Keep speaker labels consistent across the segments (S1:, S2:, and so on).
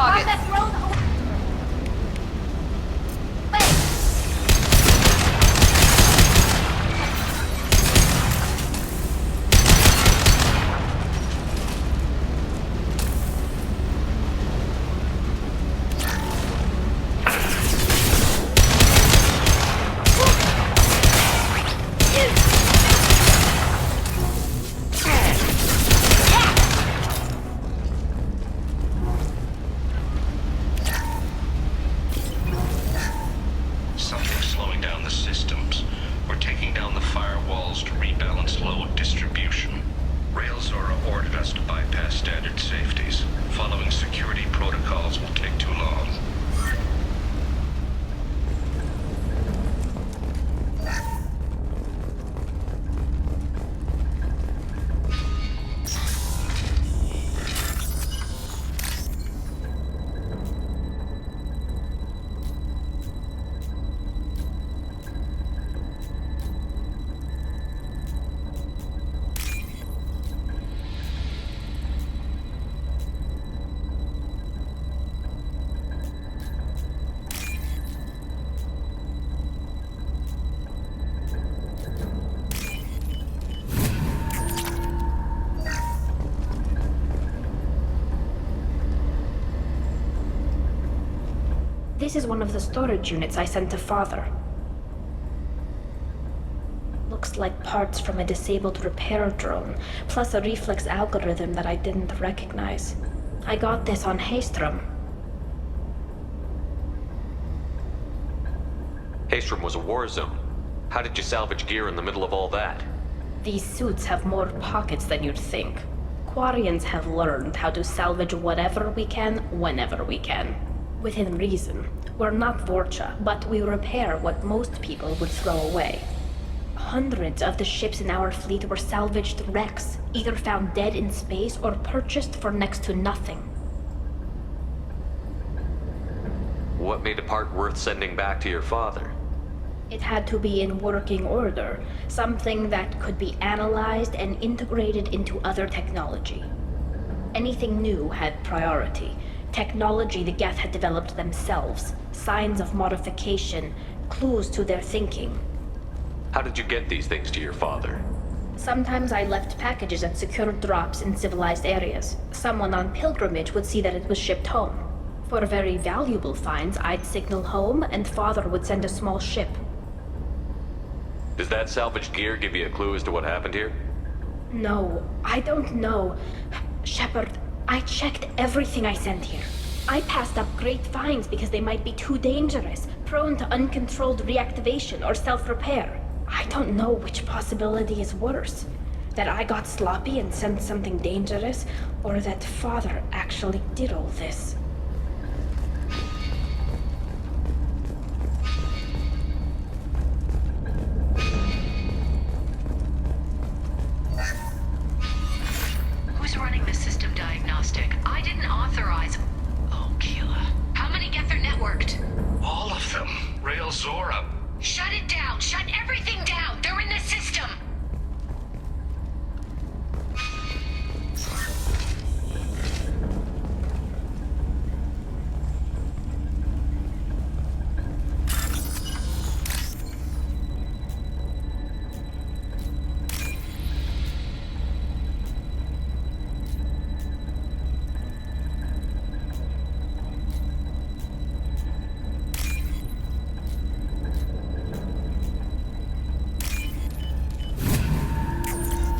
S1: targets.
S2: Something's slowing down the systems. We're taking down the firewalls to rebalance load distribution. Railzora ordered us to bypass standard safeties. Following security protocols will take too long.
S3: This is one of the storage units I sent to Father. Looks like parts from a disabled repair drone, plus a reflex algorithm that I didn't recognize. I got this on Haystrom.
S4: Haystrom was a war zone. How did you salvage gear in the middle of all that?
S3: These suits have more pockets than you'd think. Quarians have learned how to salvage whatever we can, whenever we can. Within reason. We're not Vorcha, but we repair what most people would throw away. Hundreds of the ships in our fleet were salvaged wrecks, either found dead in space or purchased for next to nothing.
S4: What made a part worth sending back to your father?
S3: It had to be in working order, something that could be analyzed and integrated into other technology. Anything new had priority. Technology the Geth had developed themselves, signs of modification, clues to their thinking.
S4: How did you get these things to your father?
S3: Sometimes I left packages at secure drops in civilized areas. Someone on pilgrimage would see that it was shipped home. For very valuable finds, I'd signal home, and Father would send a small ship.
S4: Does that salvaged gear give you a clue as to what happened here?
S3: No, I don't know. Shepard, I checked everything I sent here. I passed up great finds because they might be too dangerous, prone to uncontrolled reactivation or self-repair. I don't know which possibility is worse. That I got sloppy and sent something dangerous, or that Father actually did all this.
S5: Who's running the system diagnostic? I didn't authorize... Oh, Keela. How many Geth are networked?
S2: All of them. Railzora.
S5: Shut it down! Shut everything down! They're in the system!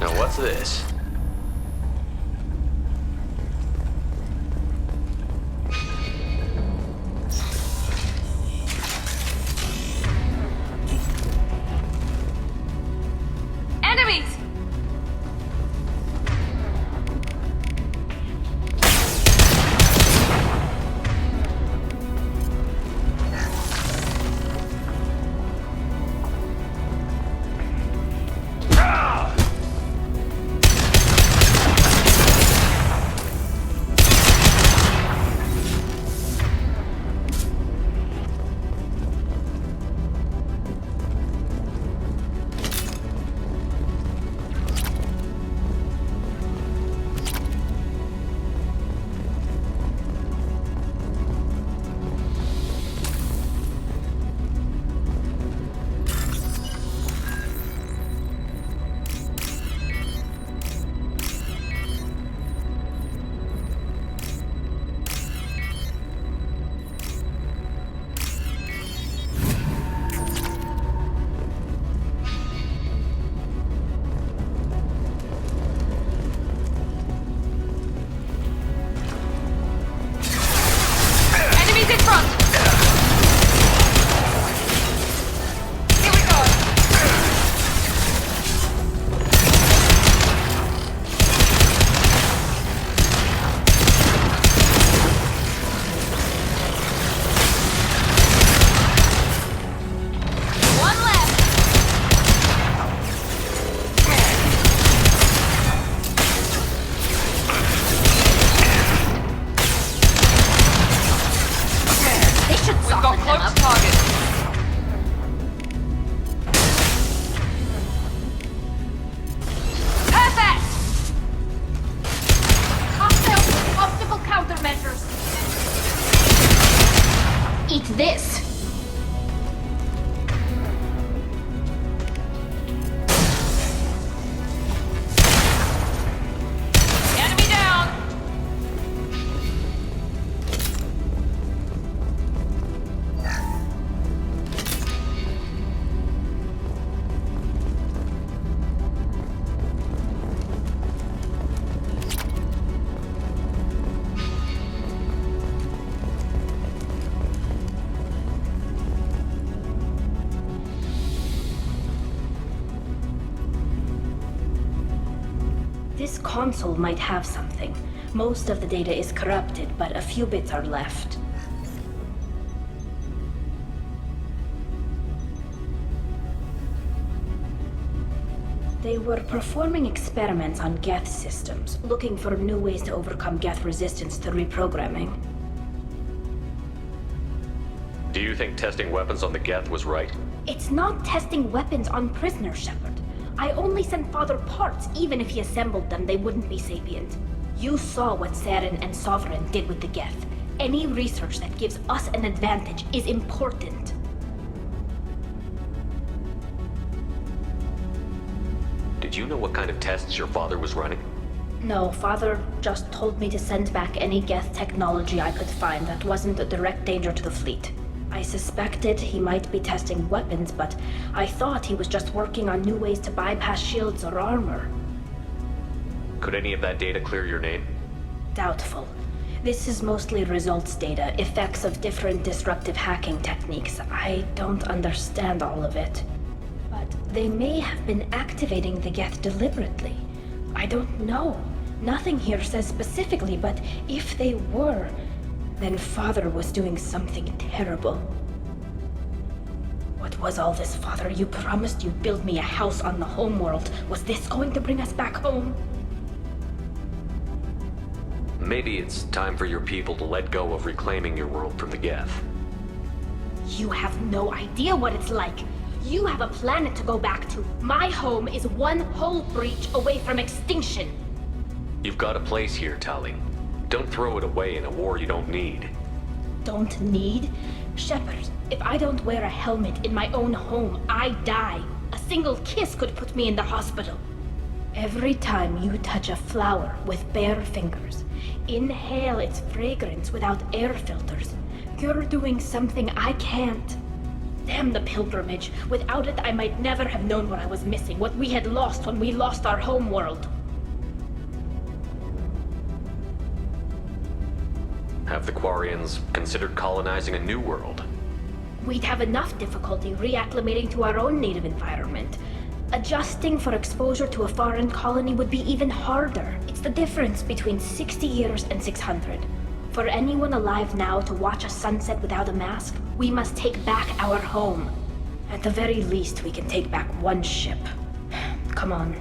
S4: Now what's this?
S1: Enemies!
S3: this?
S5: Enemy down!
S3: This console might have something. Most of the data is corrupted, but a few bits are left. They were performing experiments on Geth systems, looking for new ways to overcome Geth resistance to reprogramming.
S4: Do you think testing weapons on the Geth was right?
S3: It's not testing weapons on prisoners, Shepard. I only sent Father parts. Even if he assembled them, they wouldn't be sapient. You saw what Saren and Sovereign did with the Geth. Any research that gives us an advantage is important.
S4: Did you know what kind of tests your father was running?
S3: No, Father just told me to send back any Geth technology I could find that wasn't a direct danger to the fleet. I suspected he might be testing weapons, but I thought he was just working on new ways to bypass shields or armor.
S4: Could any of that data clear your name?
S3: Doubtful. This is mostly results data, effects of different disruptive hacking techniques. I don't understand all of it. But they may have been activating the Geth deliberately. I don't know. Nothing here says specifically, but if they were, then Father was doing something terrible. What was all this, Father? You promised you'd build me a house on the homeworld. Was this going to bring us back home?
S4: Maybe it's time for your people to let go of reclaiming your world from the Geth.
S3: You have no idea what it's like. You have a planet to go back to. My home is one hull breach away from extinction.
S4: You've got a place here, Tali. Don't throw it away in a war you don't need.
S3: Don't need? Shepard, if I don't wear a helmet in my own home, I die. A single kiss could put me in the hospital. Every time you touch a flower with bare fingers, inhale its fragrance without air filters, you're doing something I can't. Damn the pilgrimage. Without it, I might never have known what I was missing, what we had lost when we lost our home world.
S4: Have the Quarians considered colonizing a new world?
S3: We'd have enough difficulty reacclimating to our own native environment. Adjusting for exposure to a foreign colony would be even harder. It's the difference between 60 years and 600. For anyone alive now to watch a sunset without a mask, we must take back our home. At the very least, we can take back one ship. Come on.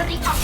S3: Hurry up!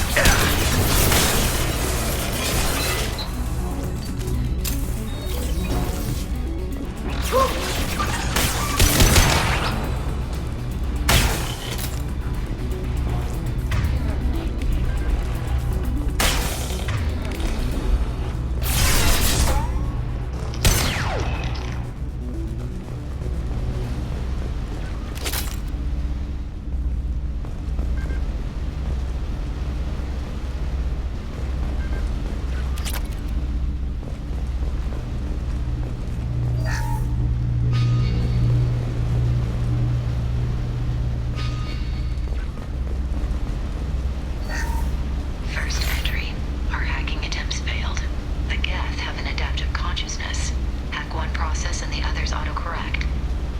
S5: First entry. Our hacking attempts failed. The Geth have an adaptive consciousness. Hack one process and the others autocorrect.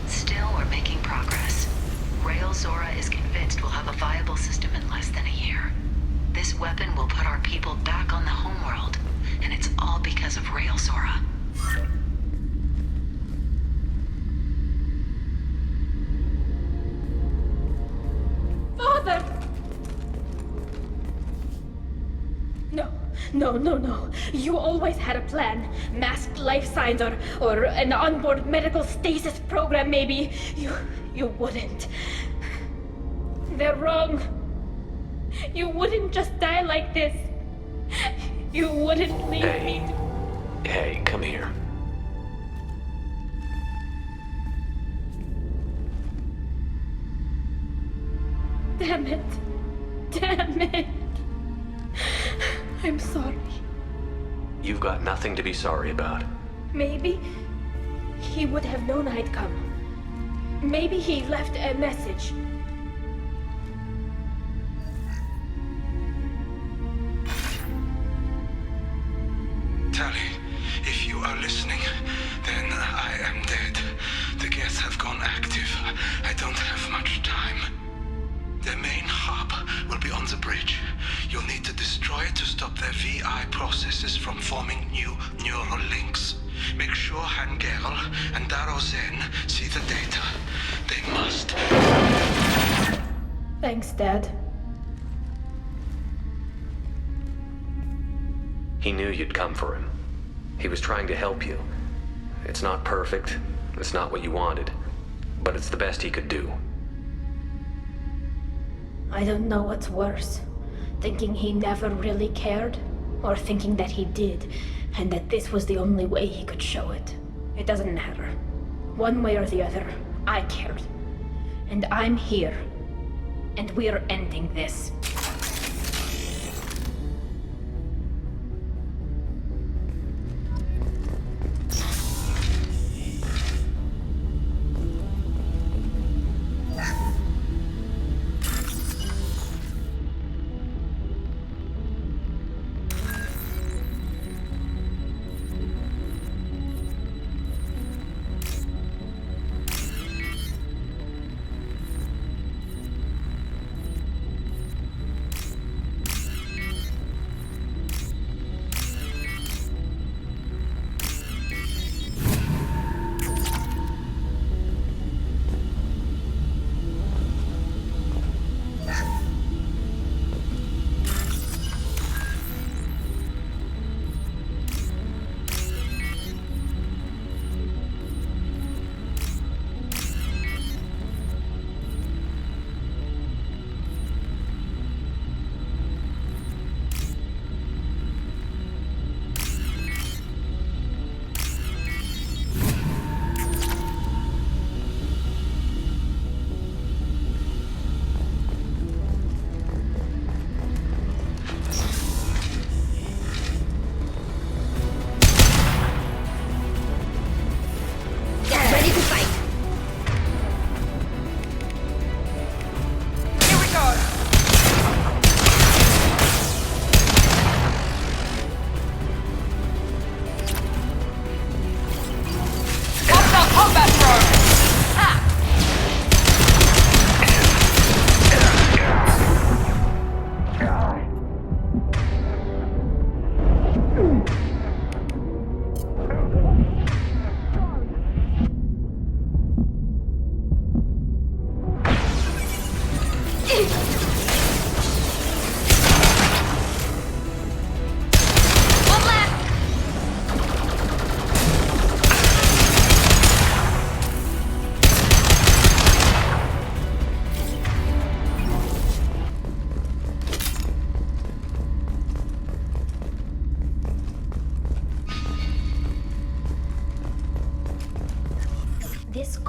S5: Still, we're making progress. Rail Zora is convinced we'll have a viable system in less than a year. This weapon will put our people back on the homeworld, and it's all because of Rail Zora.
S3: Father! No. You always had a plan. Masked life signs or an onboard medical stasis program, maybe. You wouldn't. They're wrong. You wouldn't just die like this. You wouldn't leave me.
S4: Hey, come here.
S3: Damn it. I'm sorry.
S4: You've got nothing to be sorry about.
S3: Maybe he would have known I'd come. Maybe he left a message.
S1: Tali, if you are listening, then I am dead. The Geth have gone active. I don't have much time. Their main hub will be on the bridge. You'll need to destroy it to stop their VI processes from forming new neural links. Make sure Hangerl and Darozen see the data. They must.
S3: Thanks, Dad.
S4: He knew you'd come for him. He was trying to help you. It's not perfect. It's not what you wanted. But it's the best he could do.
S3: I don't know what's worse. Thinking he never really cared, or thinking that he did, and that this was the only way he could show it. It doesn't matter. One way or the other, I cared. And I'm here. And we're ending this.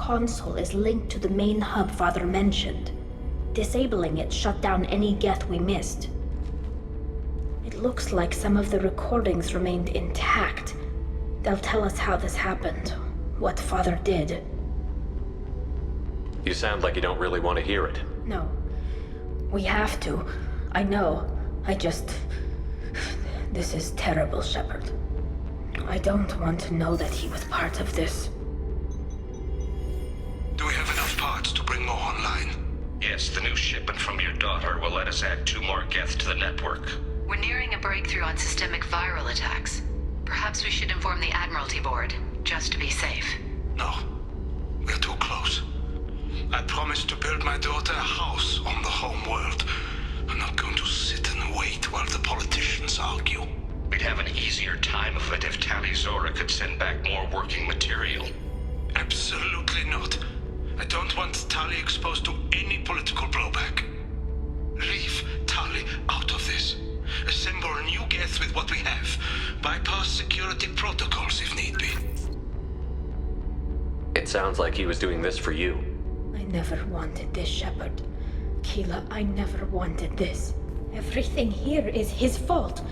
S3: console is linked to the main hub Father mentioned. Disabling it shut down any Geth we missed. It looks like some of the recordings remained intact. They'll tell us how this happened, what Father did.
S4: You sound like you don't really want to hear it.
S3: No. We have to. I know. This is terrible, Shepard. I don't want to know that he was part of this.
S1: Do we have enough parts to bring more online?
S2: Yes, the new shipment from your daughter will let us add 2 more Geth to the network.
S5: We're nearing a breakthrough on systemic viral attacks. Perhaps we should inform the Admiralty Board, just to be safe.
S1: No. We're too close. I promised to build my daughter a house on the home world. I'm not going to sit and wait while the politicians argue.
S2: We'd have an easier time of it if Tali Zora could send back more working material.
S1: Absolutely not. I don't want Tali exposed to any political blowback. Leave Tali out of this. Assemble a new Geth with what we have. Bypass security protocols if need be.
S4: It sounds like he was doing this for you.
S3: I never wanted this, Shepard. Keela, I never wanted this. Everything here is his fault.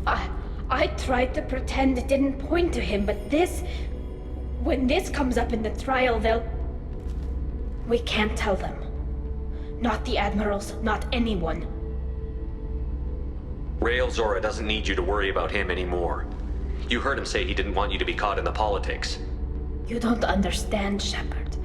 S3: I tried to pretend it didn't point to him, but this... When this comes up in the trial, we can't tell them. Not the Admirals, not anyone.
S4: Rael Zora doesn't need you to worry about him anymore. You heard him say he didn't want you to be caught in the politics.
S3: You don't understand, Shepard.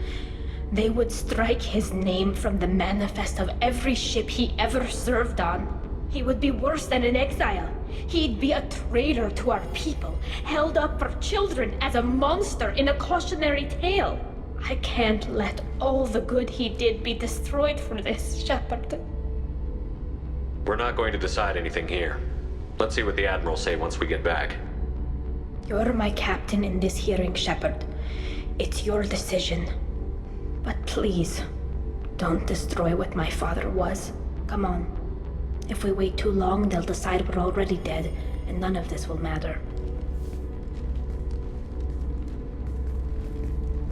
S3: They would strike his name from the manifest of every ship he ever served on. He would be worse than an exile. He'd be a traitor to our people, held up for children as a monster in a cautionary tale. I can't let all the good he did be destroyed for this, Shepard.
S4: We're not going to decide anything here. Let's see what the Admirals say once we get back.
S3: You're my captain in this hearing, Shepard. It's your decision. But please, don't destroy what my father was. Come on. If we wait too long, they'll decide we're already dead, and none of this will matter.